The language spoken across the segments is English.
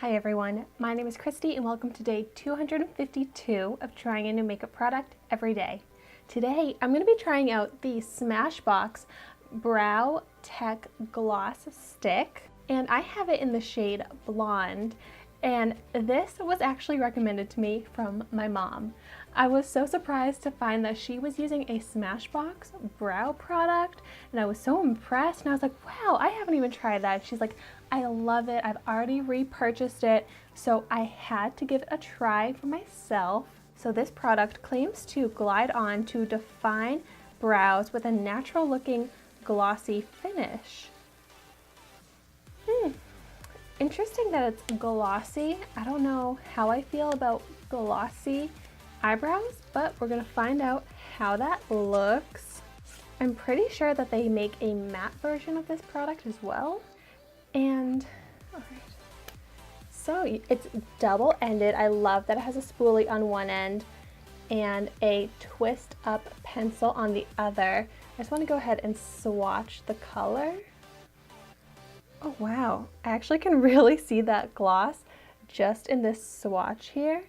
Hi everyone, my name is Christy and welcome to day 252 of trying a new makeup product every day. Today I'm going to be trying out the Smashbox Brow Tech Gloss Stick, and I have it in the shade Blonde, and this was actually recommended to me from my mom. I was so surprised to find that she was using a Smashbox brow product, and I was so impressed, and I was like, wow, I haven't even tried that. She's like, I love it, I've already repurchased it, so I had to give it a try for myself. So this product claims to glide on to define brows with a natural looking glossy finish. Interesting that it's glossy. I don't know how I feel about glossy eyebrows, but we're gonna find out how that looks. I'm pretty sure that they make a matte version of this product as well. And all right, so it's double-ended. I love that it has a spoolie on one end and a twist up pencil on the other. I just want to go ahead and swatch the color. Oh wow, I actually can really see that gloss just in this swatch here.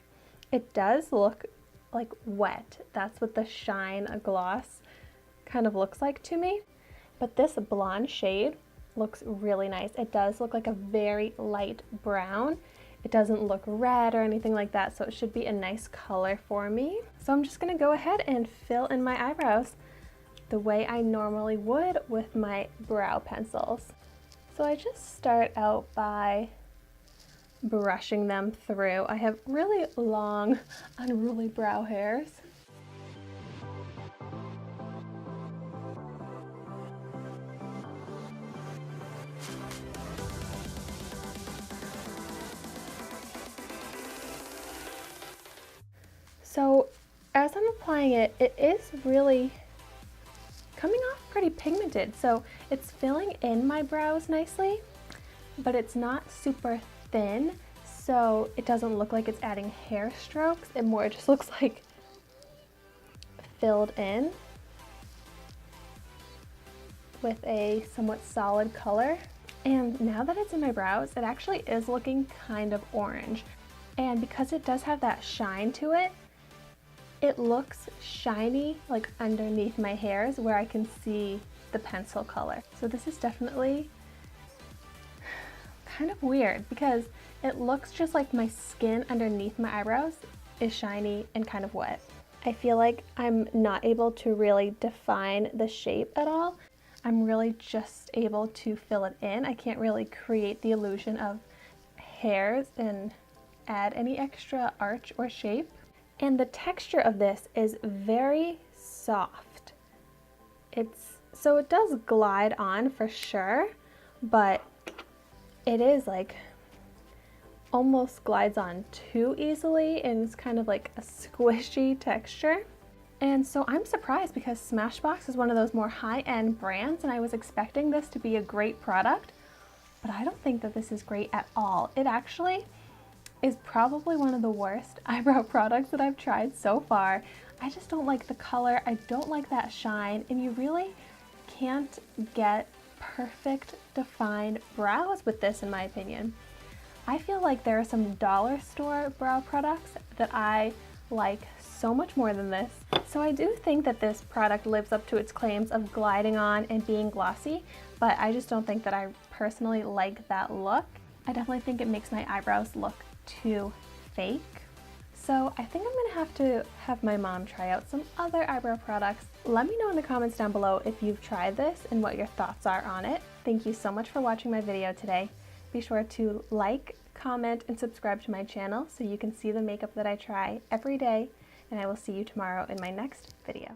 It does look like wet. That's what the shine gloss kind of looks like to me. But this blonde shade looks really nice. It does look like a very light brown. It doesn't look red or anything like that, so it should be a nice color for me. So I'm just gonna go ahead and fill in my eyebrows the way I normally would with my brow pencils. So I just start out by brushing them through. I have really long, unruly brow hairs. So as I'm applying it, it is really coming off pretty pigmented. So it's filling in my brows nicely, but it's not super thin, so it doesn't look like it's adding hair strokes. It more just looks like filled in with a somewhat solid color. And now that it's in my brows, it actually is looking kind of orange. And because it does have that shine to it, it looks shiny like underneath my hairs where I can see the pencil color. So this is definitely kind of weird because it looks just like my skin underneath my eyebrows is shiny and kind of wet. I feel like I'm not able to really define the shape at all. I'm really just able to fill it in. I can't really create the illusion of hairs and add any extra arch or shape. And the texture of this is very soft. So it does glide on for sure, but it is like almost glides on too easily, and it's kind of like a squishy texture. And so I'm surprised because Smashbox is one of those more high-end brands, and I was expecting this to be a great product, but I don't think that this is great at all. It actually is probably one of the worst eyebrow products that I've tried so far. I just don't like the color, I don't like that shine, and you really can't get perfect defined brows with this, in my opinion. I feel like there are some dollar store brow products that I like so much more than this. So I do think that this product lives up to its claims of gliding on and being glossy, but I just don't think that I personally like that look. I definitely think it makes my eyebrows look too fake. So I think I'm gonna have to have my mom try out some other eyebrow products. Let me know in the comments down below if you've tried this and what your thoughts are on it. Thank you so much for watching my video today. Be sure to like, comment, and subscribe to my channel so you can see the makeup that I try every day, and I will see you tomorrow in my next video.